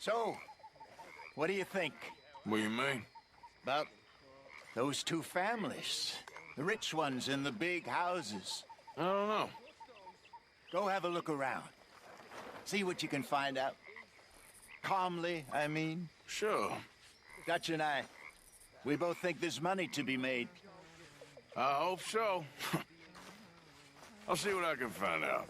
So, what do you think What do you mean? about those two families? The rich ones in the big houses. I don't know. Go have a look around. See what you can find out. Calmly, I mean. Sure. Dutch and I, we both think there's money to be made. I hope so. I'll see what I can find out.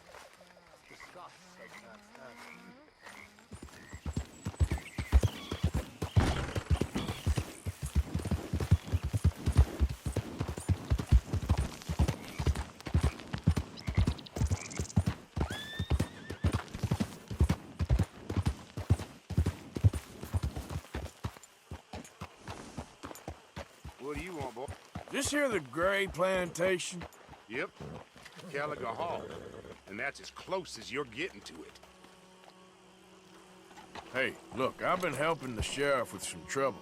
What do you want, boy? This here the Gray Plantation? Yep. Caliga Hall. And that's as close as you're getting to it. Hey, look, I've been helping the sheriff with some trouble.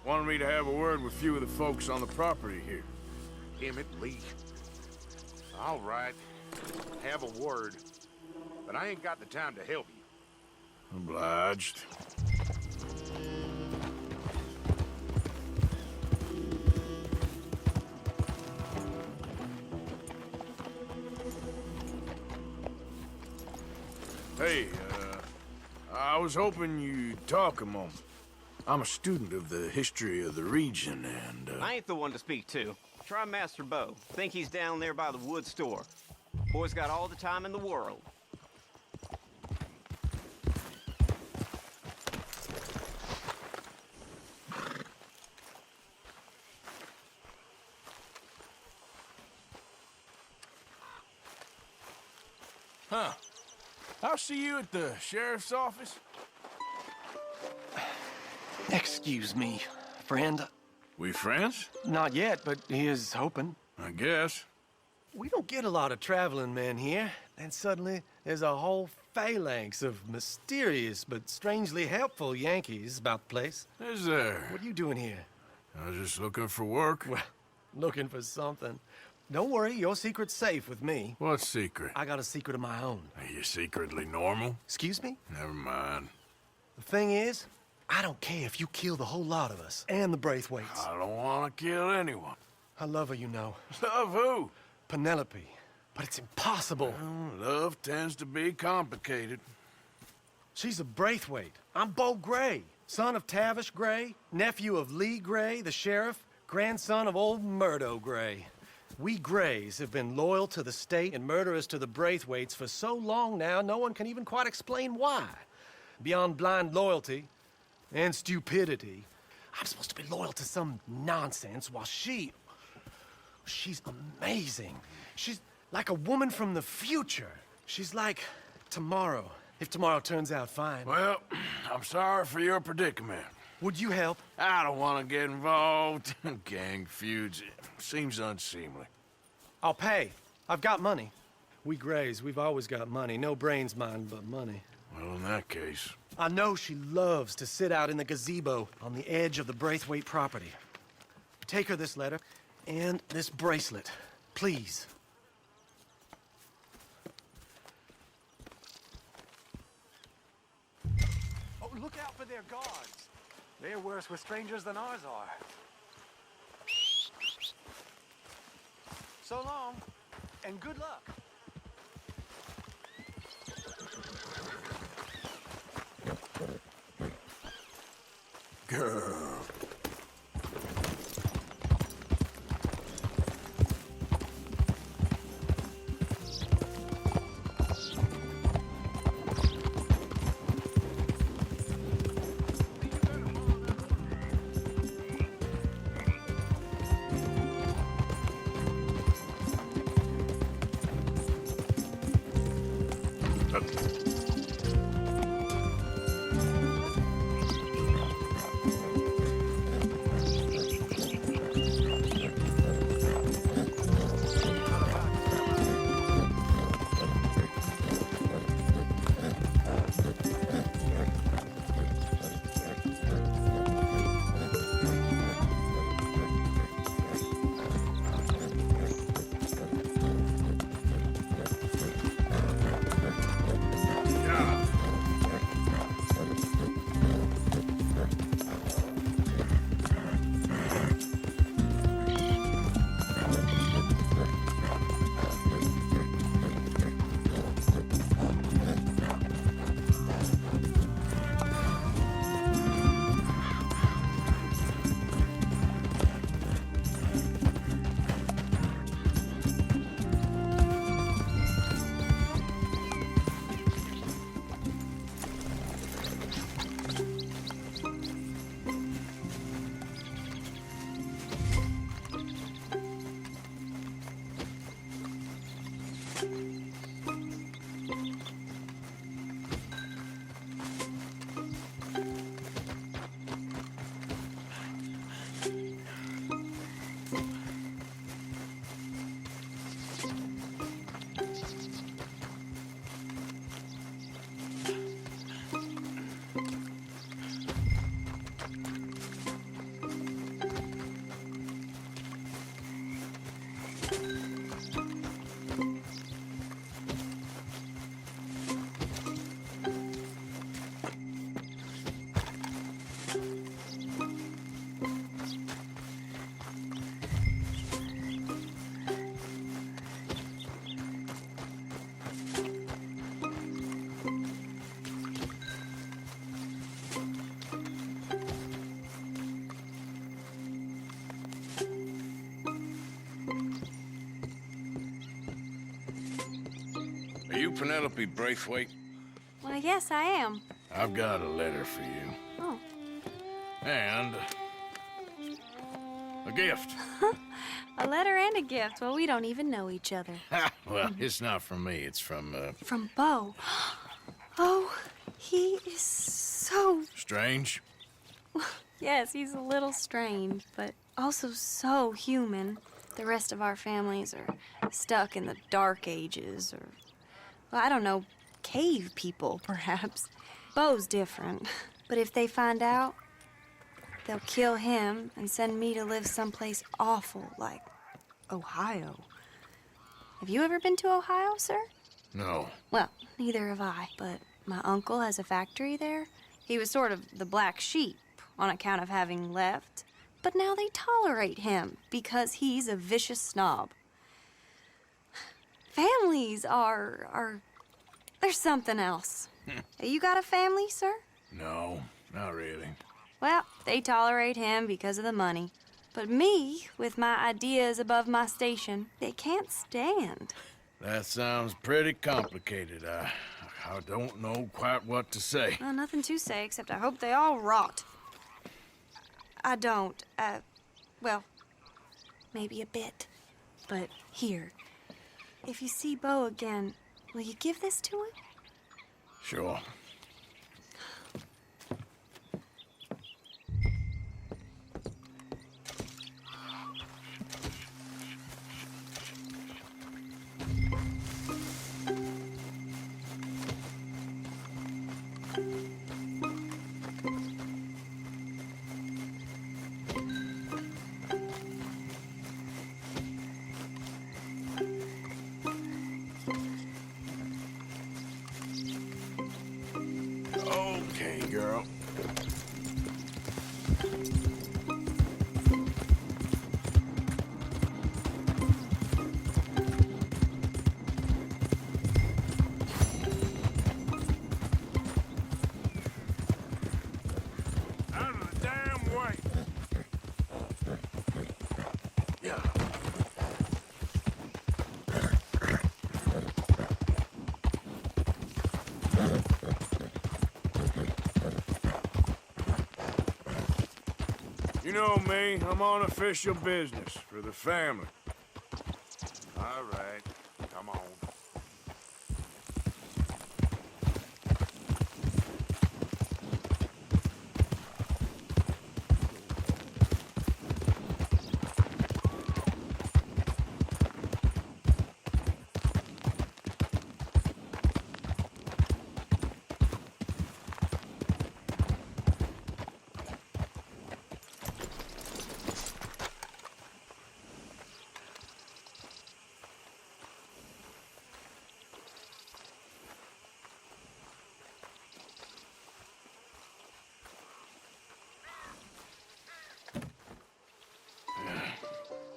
Wanted me to have a word with a few of the folks on the property here. Emmett Lee. All right. Have a word. But I ain't got the time to help you. Obliged. Hey, I was hoping you'd talk a moment. I'm a student of the history of the region, and, I ain't the one to speak to. Try Master Bo. Think he's down there by the wood store. Boy's got all the time in the world. Huh. I'll see you at the sheriff's office. Excuse me, friend. We friends? Not yet, but he is hoping. I guess. We don't get a lot of traveling men here, and suddenly there's a whole phalanx of mysterious but strangely helpful Yankees about the place. Is there? What are you doing here? I was just looking for work. Well, looking for something. Don't worry, your secret's safe with me. What secret? I got a secret of my own. Are you secretly normal? Excuse me? Never mind. The thing is, I don't care if you kill the whole lot of us, and the Braithwaites. I don't want to kill anyone. I love her, you know. Love who? Penelope. But it's impossible. Well, love tends to be complicated. She's a Braithwaite. I'm Bo Gray, son of Tavish Gray, nephew of Lee Gray, the sheriff, grandson of old Murdo Gray. We Grays have been loyal to the state and murderers to the Braithwaites for so long now, no one can even quite explain why. Beyond blind loyalty and stupidity, I'm supposed to be loyal to some nonsense while she's amazing. She's like a woman from the future. She's like tomorrow, if tomorrow turns out fine. Well, I'm sorry for your predicament. Would you help? I don't want to get involved in gang feuds. It seems unseemly. I'll pay. I've got money. We Grays, we've always got money. No brains, mind, but money. Well, in that case... I know she loves to sit out in the gazebo on the edge of the Braithwaite property. Take her this letter and this bracelet, please. Oh, look out for their guards. They're worse with strangers than ours are. So long, and good luck. Girl. you Penelope Braithwaite? Well, yes, I am. I've got a letter for you. Oh. And a gift. A letter and a gift. Well, we don't even know each other. Well, it's not from me. It's from, From Bo. Oh, he is so... Strange? Yes, he's a little strange, but also so human. The rest of our families are stuck in the dark ages, or, well, I don't know, cave people, perhaps. Bo's different. But if they find out, they'll kill him and send me to live someplace awful like Ohio. Have you ever been to Ohio, sir? No. Well, neither have I, but my uncle has a factory there. He was sort of the black sheep on account of having left, but now they tolerate him because he's a vicious snob. Families are there's something else. You got a family, sir? No, not really. Well, they tolerate him because of the money. But me, with my ideas above my station, they can't stand. That sounds pretty complicated. I don't know quite what to say. Well, nothing to say, except I hope they all rot. I don't, well, maybe a bit. But here, if you see Bo again, will you give this to him? Sure. Okay, girl. Out of the damn way. Yeah. You know me, I'm on official business for the family. All right. Come on.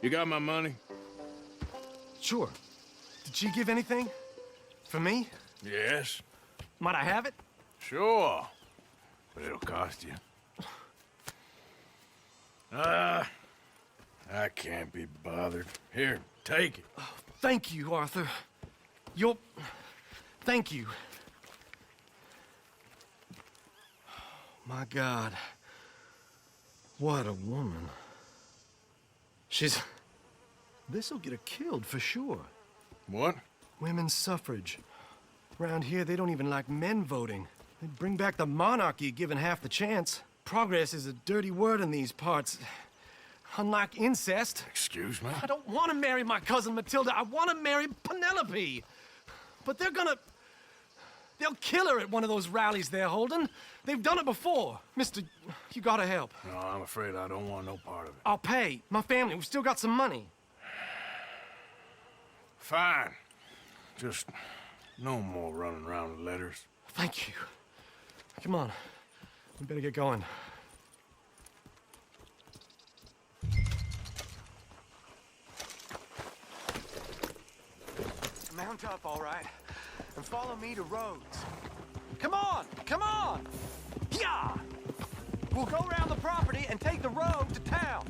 You got my money? Sure. Did she give anything? For me? Yes. Might I have it? Sure. But it'll cost you. I can't be bothered. Here, take it. Thank you, Arthur. Thank you. My God. What a woman. This'll get her killed for sure. What? Women's suffrage. Around here, they don't even like men voting. They'd bring back the monarchy given half the chance. Progress is a dirty word in these parts. Unlike incest. Excuse me? I don't want to marry my cousin Matilda. I want to marry Penelope. But they'll kill her at one of those rallies they're holding. They've done it before. Mister, you gotta help. No, I'm afraid I don't want no part of it. I'll pay. My family, we've still got some money. Fine. Just no more running around with letters. Thank you. Come on. We better get going. Mount up, all right, and follow me to Rhodes. Come on! Come on! Yeah! We'll go around the property and take the road to town.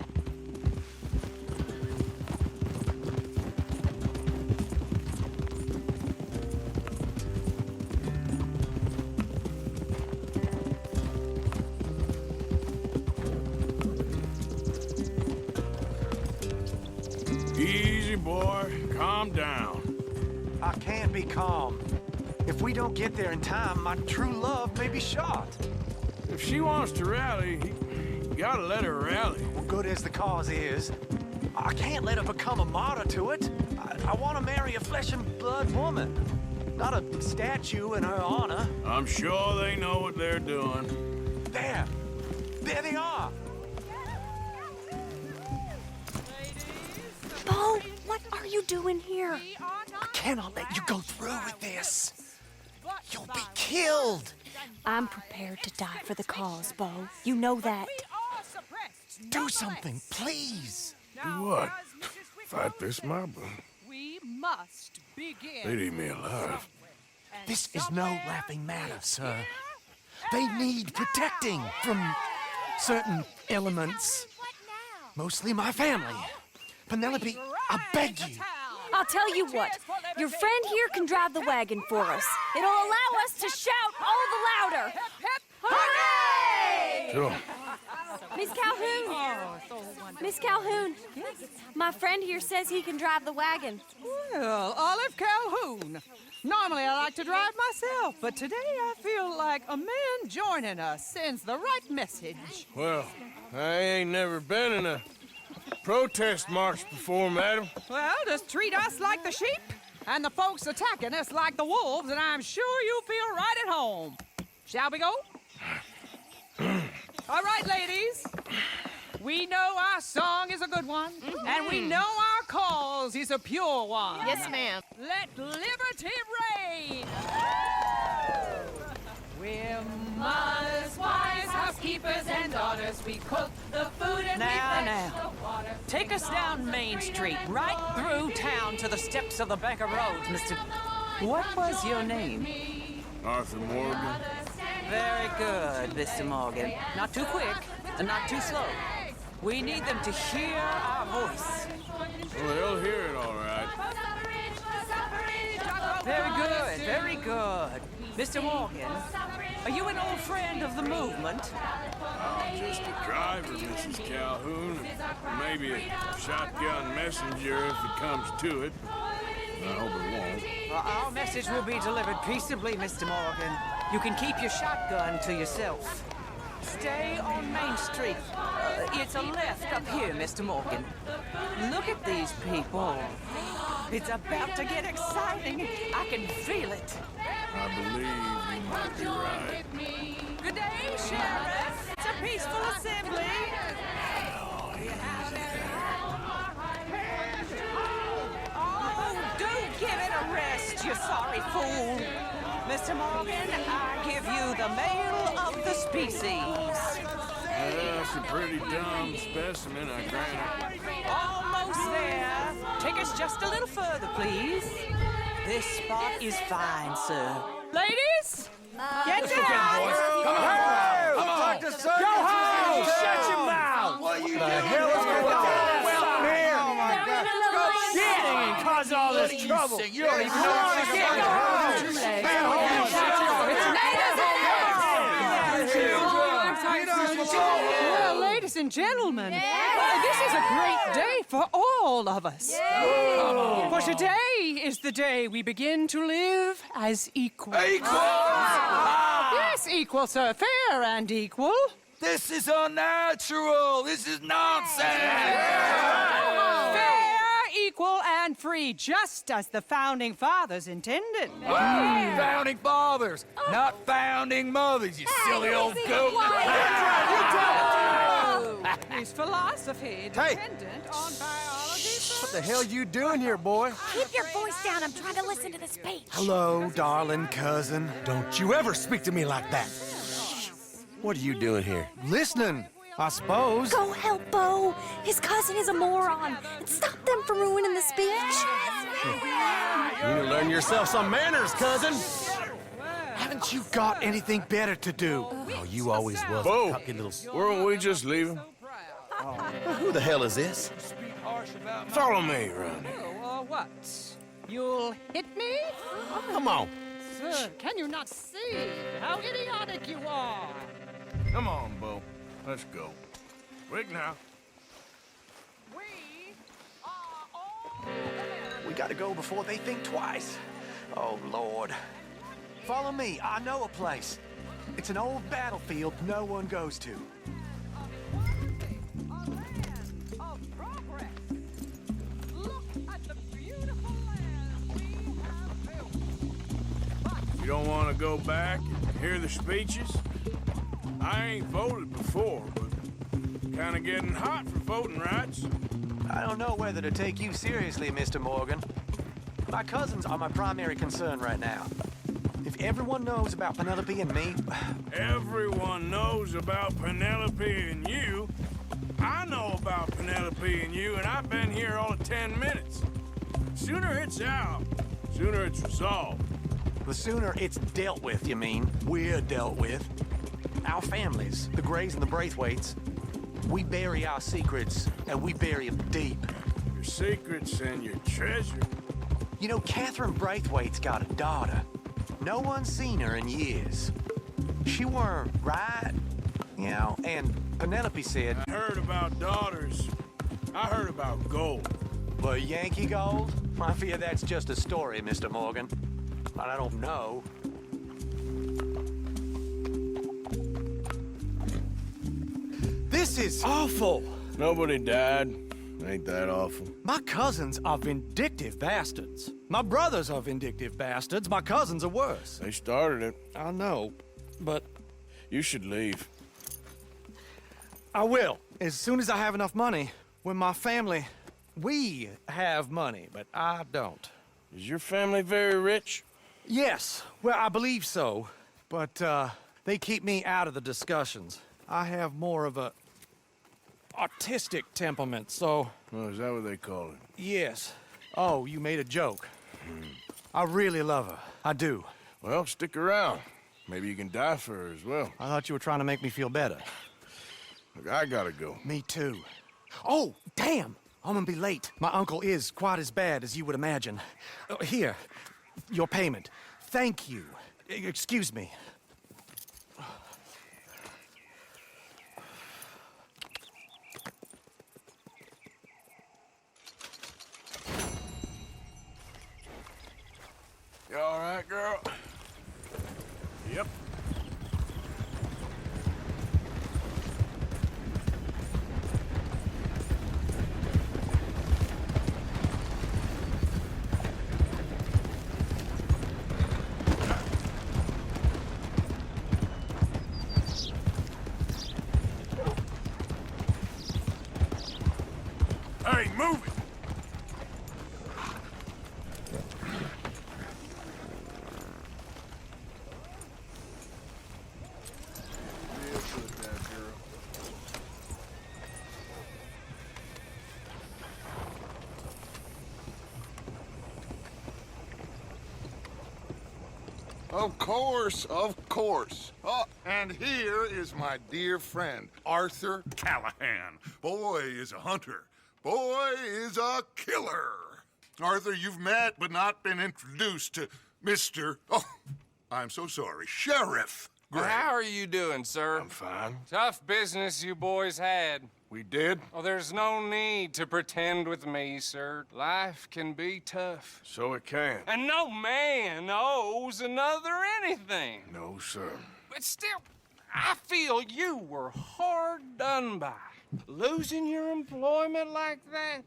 boy. Calm down. I can't be calm. If we don't get there in time, my true love may be shot. If she wants to rally, you gotta let her rally. Well, good as the cause is, I can't let her become a martyr to it. I want to marry a flesh and blood woman, not a statue in her honor. I'm sure they know what they're doing. There they are. Bo, what are you doing here? I cannot let you go through with this. You'll be killed. I'm prepared to die for the cause, Bo. You know that. Do something, please. Do what? Fight this mob? We must begin. They'd eat me alive. This is no laughing matter, sir. They need protecting from certain elements. Mostly my family. Penelope, I beg you. I'll tell you what. Your friend here can drive the wagon for us. It'll allow us to shout all the louder. Hooray! Sure. Miss Calhoun. Miss Calhoun. My friend here says he can drive the wagon. Well, Olive Calhoun. Normally I like to drive myself, but today I feel like a man joining us sends the right message. Well, I ain't never been in a protest march before, madam. Well, just treat us like the sheep, and the folks attacking us like the wolves, and I'm sure you'll feel right at home. Shall we go? All right, ladies. We know our song is a good one, and we know our cause is a pure one. Yes, ma'am. Let liberty reign! We're mothers, wives, housekeepers, and daughters. We cook the food and we fetch the water. Take us down Main Street, right through town to the steps of the Banker Road, Mr. What was your name? Arthur Morgan. Very good, Mr. Morgan. Not too quick, and not too slow. We need them to hear our voice. Well, they'll hear it all right. Very good, very good. Mr. Morgan, are you an old friend of the movement? I'm just a driver, Mrs. Calhoun. Maybe a shotgun messenger if it comes to it. I hope it won't. Well, our message will be delivered peaceably, Mr. Morgan. You can keep your shotgun to yourself. Stay on Main Street. It's a left up here, Mr. Morgan. Look at these people. It's about to get exciting. I can feel it. I believe you might be right. Good day, Sheriff. It's a peaceful assembly. Oh, do give it a rest, you sorry fool. Mr. Morgan, I give you the male of the species. That's a pretty dumb specimen, I grant it. Almost there. Take us just a little further, please. This spot is fine, sir. Ladies, get down! Come on! Go home! Shut your mouth! What are you doing? The hell is going on? Well, here! Oh, my God. Go shit and cause all this trouble. You don't even know what to get. Go home! Well, ladies and gentlemen, this is a great day for all of us. For today is the day we begin to live as equals. Yes, equal, sir. Fair and equal. This is unnatural. This is nonsense. Fair, equal, and free, just as the Founding Fathers intended. Founding fathers, not founding mothers, you silly old goat. Is philosophy dependent on biology? What the hell you doing here, boy? Keep your voice down. I'm trying to listen to the speech. Hello, darling cousin. Don't you ever speak to me like that. What are you doing here? Listening, I suppose. Go help Bo. His cousin is a moron. And stop them from ruining the speech. You need to learn yourself some manners, cousin. Haven't you got anything better to do? Oh, you always was Bo, a cocky little... weren't we just leaving? Who the hell is this? Follow me around here. What? You'll hit me? Come on. Sir, can you not see how idiotic you are? Come on, Bo. Let's go. Quick now. We are all We gotta go before they think twice. Oh, Lord. Follow me. I know a place. It's an old battlefield no one goes to. You don't want to go back and hear the speeches? I ain't voted before, but kind of getting hot for voting rights. I don't know whether to take you seriously, Mr. Morgan. My cousins are my primary concern right now. If everyone knows about Penelope and me... Everyone knows about Penelope and you. I know about Penelope and you, and I've been here all of 10 minutes. Sooner it's out, sooner it's resolved. The sooner it's dealt with, you mean? We're dealt with. Our families, the Grays and the Braithwaites, we bury our secrets, and we bury them deep. Your secrets and your treasure. You know, Catherine Braithwaite's got a daughter. No one's seen her in years. She weren't right, you know, and Penelope said... I heard about daughters. I heard about gold. Well, Yankee gold? I fear that's just a story, Mr. Morgan. But I don't know. This is awful. Nobody died. Ain't that awful? My cousins are vindictive bastards. My brothers are vindictive bastards. My cousins are worse. They started it. I know, but... You should leave. I will, as soon as I have enough money. When my family... We have money, but I don't. Is your family very rich? Yes, well, I believe so. But, they keep me out of the discussions. I have more of a... artistic temperament, so... Oh, is that what they call it? Yes. Oh, you made a joke. I really love her. I do. Well, stick around. Maybe you can die for her as well. I thought you were trying to make me feel better. Look, I gotta go. Me too. Oh, damn! I'm gonna be late. My uncle is quite as bad as you would imagine. Here, your payment. Thank you. Excuse me. You all right, girl? Yep. Hey, move it! Of course, of course. Oh, and here is my dear friend, Arthur Callahan. Boy is a hunter. Boy is a killer. Arthur, you've met but not been introduced to Mr. Oh, I'm so sorry, Sheriff Gray. How are you doing, sir? I'm fine. Tough business you boys had. We did? Oh, there's no need to pretend with me, sir. Life can be tough. So it can. And no man owes another anything. No, sir. But still, I feel you were hard done by. Losing your employment like that.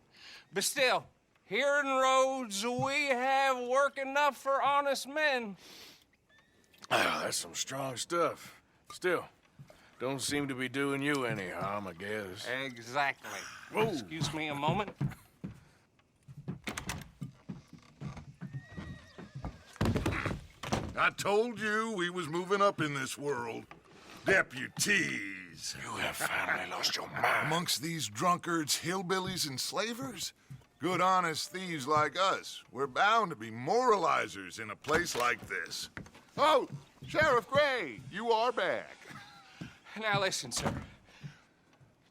But still, here in Rhodes, we have work enough for honest men. Oh, that's some strong stuff. Still, don't seem to be doing you any harm, I guess. Exactly. Whoa. Excuse me a moment. I told you we was moving up in this world. Deputies. You have finally lost your mind. Amongst these drunkards, hillbillies, and slavers? Good, honest thieves like us. We're bound to be moralizers in a place like this. Oh, Sheriff Gray, you are back. Now listen, sir.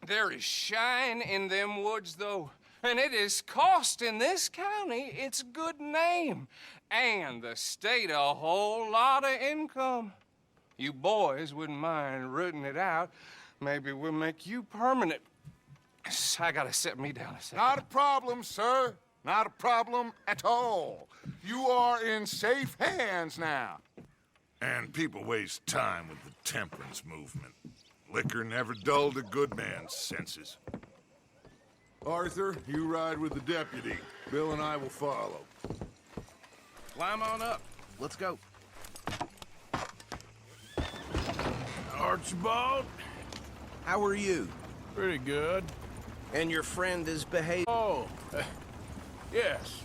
There is shine in them woods, though, and it is costing this county its good name and the state a whole lot of income. You boys wouldn't mind rooting it out. Maybe we'll make you permanent. I gotta set me down a second. Not a problem, sir. Not a problem at all. You are in safe hands now. And people waste time with the temperance movement. Liquor never dulled a good man's senses. Arthur, you ride with the deputy. Bill and I will follow. Climb on up. Let's go. Archibald? How are you? Pretty good. And your friend is behaving? Oh, yes.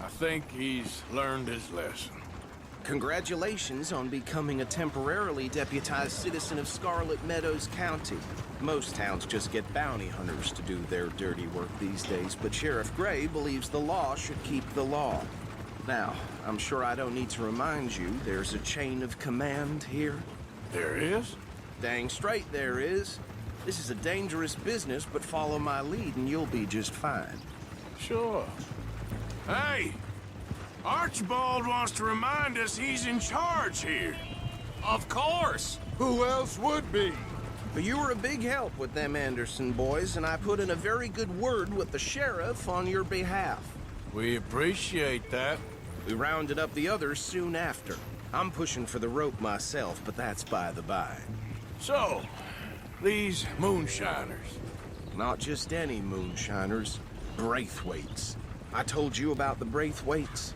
I think he's learned his lesson. Congratulations on becoming a temporarily deputized citizen of Scarlet Meadows County. Most towns just get bounty hunters to do their dirty work these days, but Sheriff Gray believes the law should keep the law. Now, I'm sure I don't need to remind you there's a chain of command here. There is? Dang straight there is. This is a dangerous business, but follow my lead and you'll be just fine. Sure. Hey! Archibald wants to remind us he's in charge here. Of course! Who else would be? But you were a big help with them Anderson boys, and I put in a very good word with the sheriff on your behalf. We appreciate that. We rounded up the others soon after. I'm pushing for the rope myself, but that's by the by. So, these moonshiners. Not just any moonshiners. Braithwaites. I told you about the Braithwaites?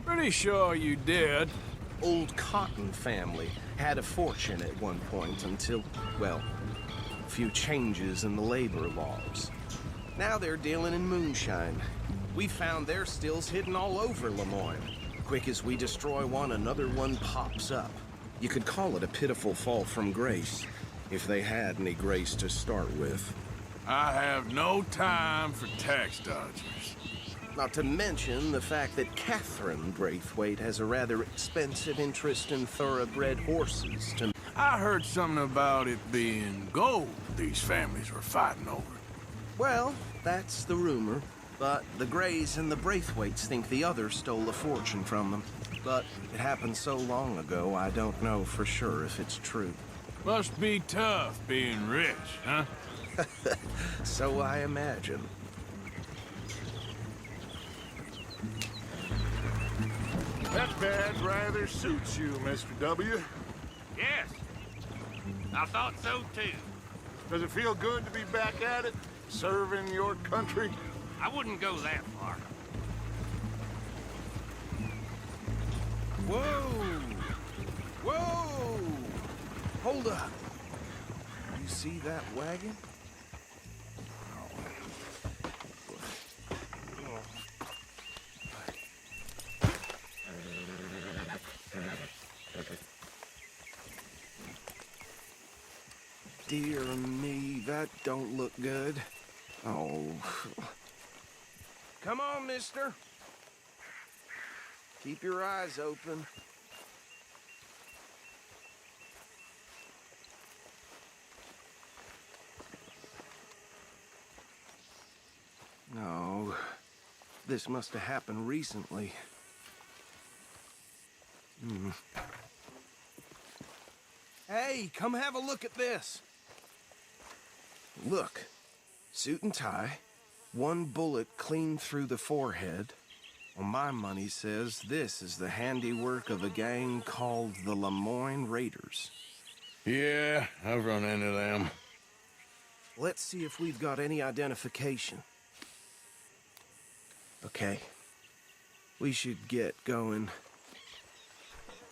Pretty sure you did. Old Cotton family had a fortune at one point until, well, a few changes in the labor laws. Now they're dealing in moonshine. We found their stills hidden all over Lemoyne. Quick as we destroy one, another one pops up. You could call it a pitiful fall from grace, if they had any grace to start with. I have no time for tax dodgers. Not to mention the fact that Catherine Braithwaite has a rather expensive interest in thoroughbred horses to... I heard something about it being gold these families were fighting over. Well, that's the rumor. But the Grays and the Braithwaites think the other stole a fortune from them. But it happened so long ago, I don't know for sure if it's true. Must be tough being rich, huh? So I imagine. That badge rather suits you, Mr. W. Yes. I thought so, too. Does it feel good to be back at it, serving your country? I wouldn't go that far. Whoa! Whoa! Hold up. You see that wagon? Dear me, that don't look good. Oh. Come on, mister. Keep your eyes open. No. This must have happened recently. Hey, come have a look at this. Look. Suit and tie. One bullet clean through the forehead. Well, my money says this is the handiwork of a gang called the Lemoyne Raiders. Yeah, I've run into them. Let's see if we've got any identification. Okay. We should get going.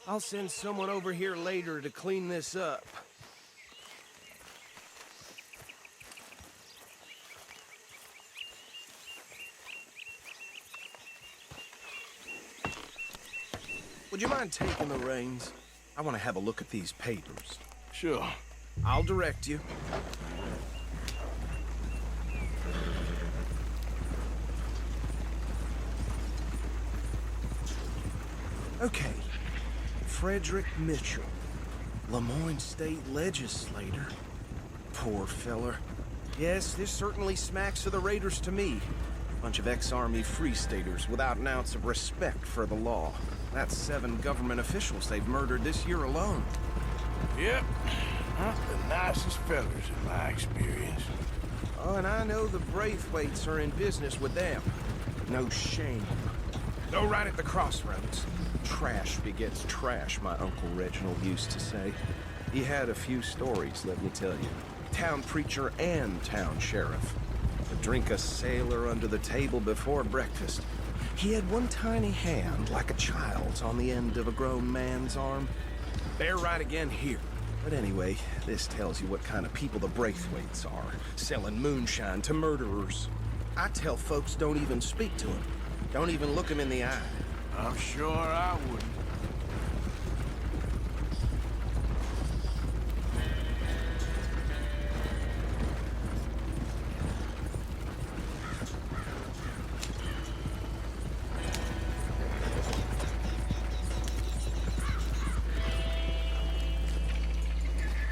I'll send someone over here later to clean this up. Would you mind taking the reins? I want to have a look at these papers. Sure. I'll direct you. Okay. Frederick Mitchell, Lemoyne State Legislator. Poor feller. Yes, this certainly smacks of the Raiders to me. Bunch of ex-Army Free Staters without an ounce of respect for the law. That's 7 government officials they've murdered this year alone. Yep. Not the nicest fellas in my experience. Oh, and I know the Braithwaites are in business with them. No shame. Go right at the crossroads. Trash begets trash, my Uncle Reginald used to say. He had a few stories, let me tell you. Town preacher and town sheriff. Would drink a sailor under the table before breakfast. He had one tiny hand, like a child's, on the end of a grown man's arm. They're right again here. But anyway, this tells you what kind of people the Braithwaites are, selling moonshine to murderers. I tell folks don't even speak to them. Don't even look them in the eye. I'm sure I wouldn't.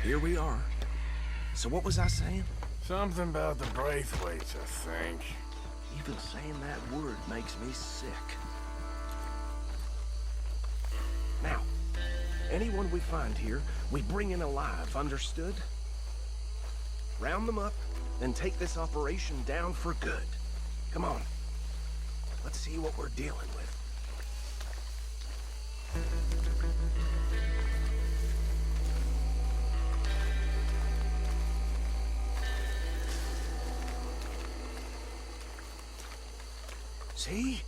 Here we are. So what was I saying? Something about the Braithwaites, I think. Even saying that word makes me sick. Now, anyone we find here, we bring in alive, understood? Round them up, and take this operation down for good. Come on. Let's see what we're dealing with. See?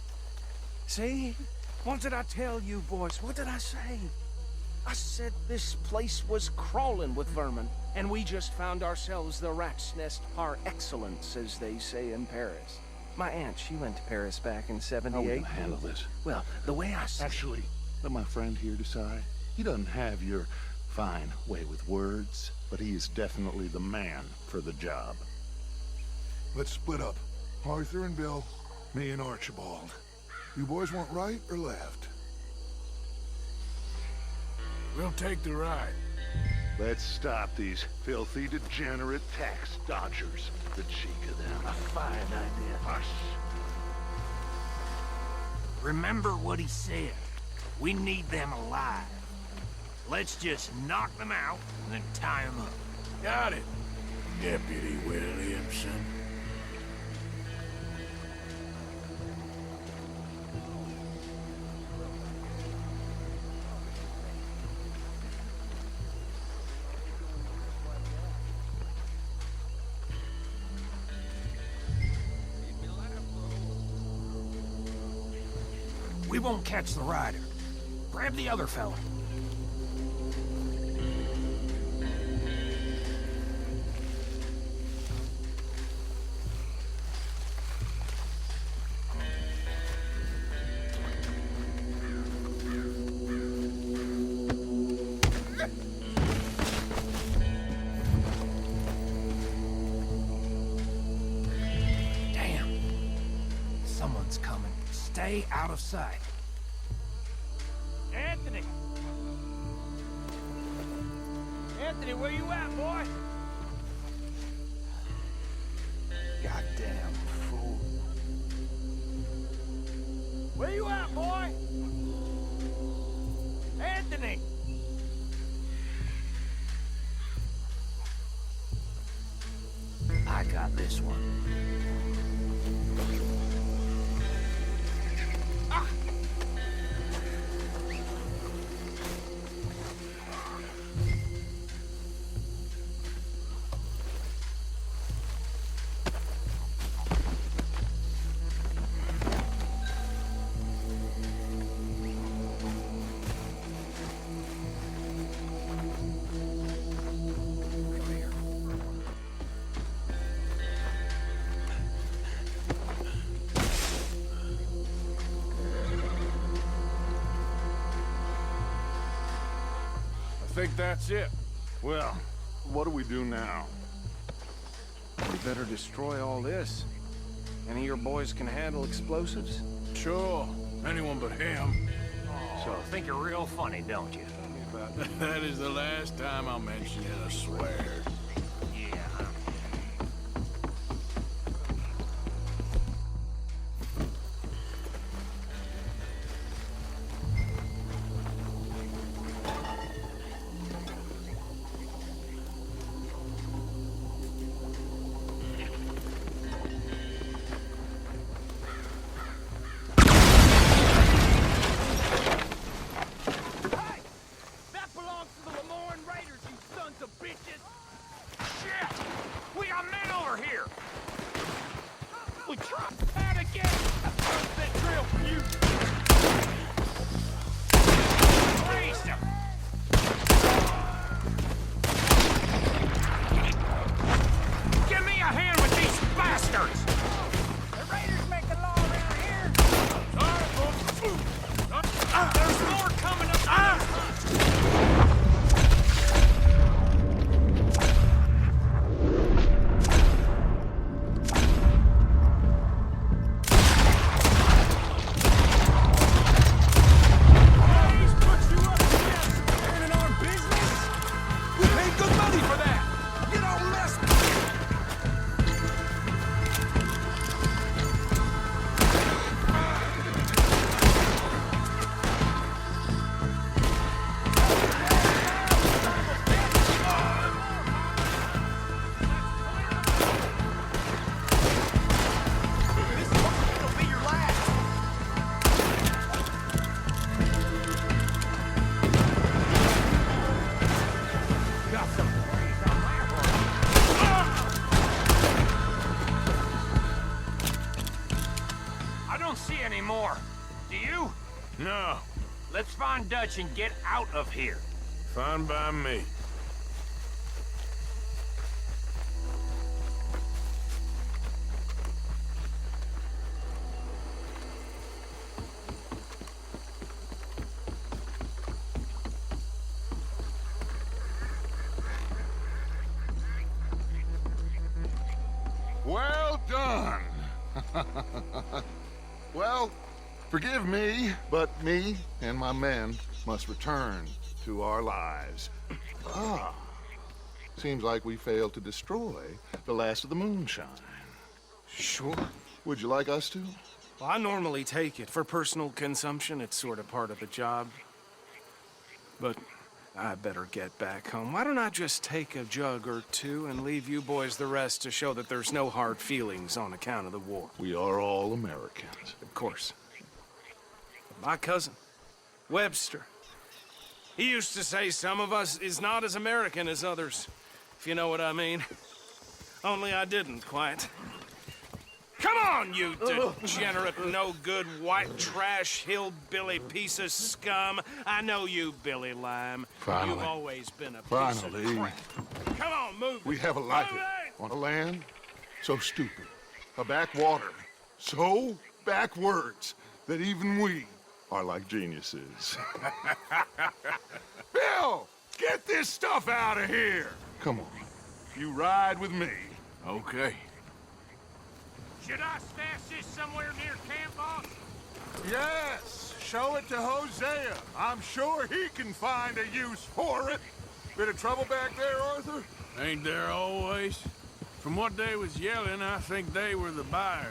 See? What did I tell you, boys? What did I say? I said this place was crawling with vermin, and we just found ourselves the rat's nest par excellence, as they say in Paris. My aunt, she went to Paris back in '78. How are we gonna handle this? Well, the way I see Actually, let my friend here decide. He doesn't have your fine way with words, but he is definitely the man for the job. Let's split up. Arthur and Bill, me and Archibald. You boys want right or left? We'll take the right. Let's stop these filthy, degenerate tax dodgers. The cheek of them. A fine idea. Hush. Remember what he said. We need them alive. Let's just knock them out and then tie them up. Got it, Deputy Williamson. We won't catch the rider. Grab the other fella. Damn. Someone's coming. Stay out of sight. Anthony! Anthony, where you at, boy? Goddamn fool. Where you at, boy? Anthony! I got this one. I think that's it. Well, what do we do now? we better destroy all this. Any of your boys can handle explosives? Sure. Anyone but him. So think you're real funny, don't you? That is the last time I'll mention it, I swear. Yeah. bitches! Shit! We got men over here! We try that again! How's that drill for you? Raise them! Give me a hand with these bastards! The raiders make the law around here. There's more coming up! More. Do you? No. Let's find Dutch and get out of here. Fine by me. Well done. Well, forgive me, but me and my men must return to our lives. Ah, seems like we failed to destroy the last of the moonshine. Sure. Would you like us to? Well, I normally take it. For personal consumption, it's sort of part of the job. But I better get back home. Why don't I just take a jug or two and leave you boys the rest to show that there's no hard feelings on account of the war? We are all Americans. Of course. My cousin, Webster, he used to say some of us is not as American as others, if you know what I mean. Only I didn't quite. Come on, you degenerate, no-good, white trash, hillbilly piece of scum. I know you, Billy Lime. Finally. You've always been a piece Finally. of crap. Come on, move. We have a life on a land so stupid, a backwater so backwards that even we are like geniuses. Bill, get this stuff out of here. Come on, you ride with me. Okay. Should I stash this somewhere near camp, boss? Yes, show it to Hosea. I'm sure he can find a use for it. Bit of trouble back there, Arthur? Ain't there always? From what they was yelling, I think they were the buyers.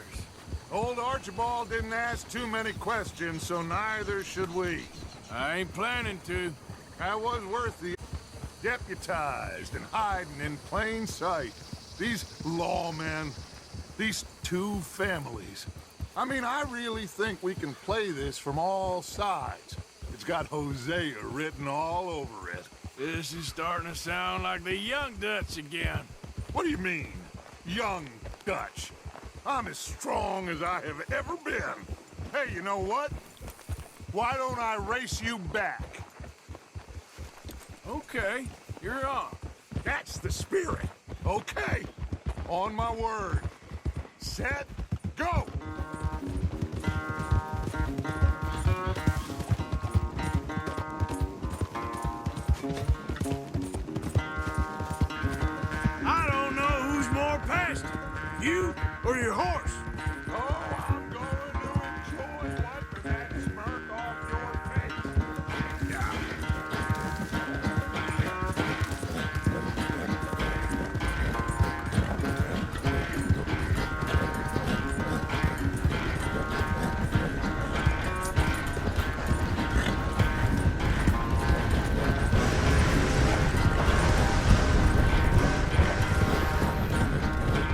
Old Archibald didn't ask too many questions, so neither should we. I ain't planning to. That was worth the deputized and hiding in plain sight. These lawmen, these two families. I mean, I really think we can play this from all sides. It's got Hosea written all over it. This is starting to sound like the young Dutch again. What do you mean, young Dutch? I'm as strong as I have ever been. Hey, you know what? Why don't I race you back? Okay, you're on. That's the spirit. Okay, on my word. Set, go! I don't know who's more past it, you or your horse. Oh, I'm going to enjoy wiping that smirk off your face. Yeah.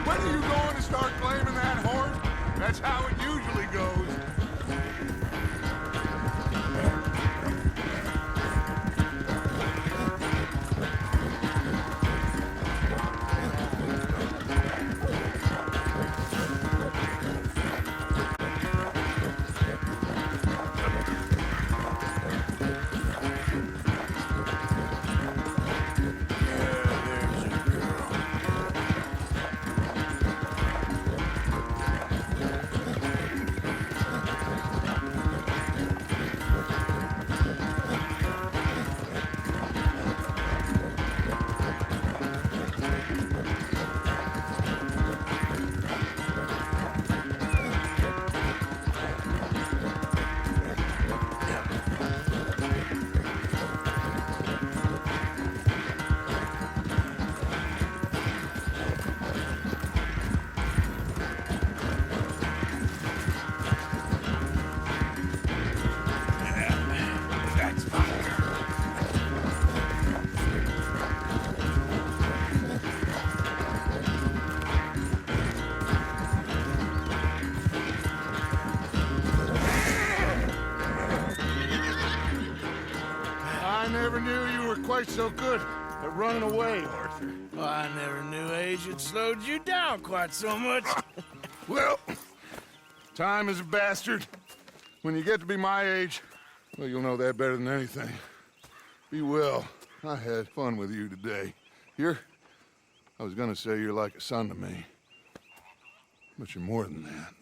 When are you going to start claiming that horse? never knew you were quite so good at running away, Arthur. Well, I never knew age had slowed you down quite so much. Well, time is a bastard. When you get to be my age, well, you'll know that better than anything. Be well. I had fun with you today. I was gonna say you're like a son to me, but you're more than that.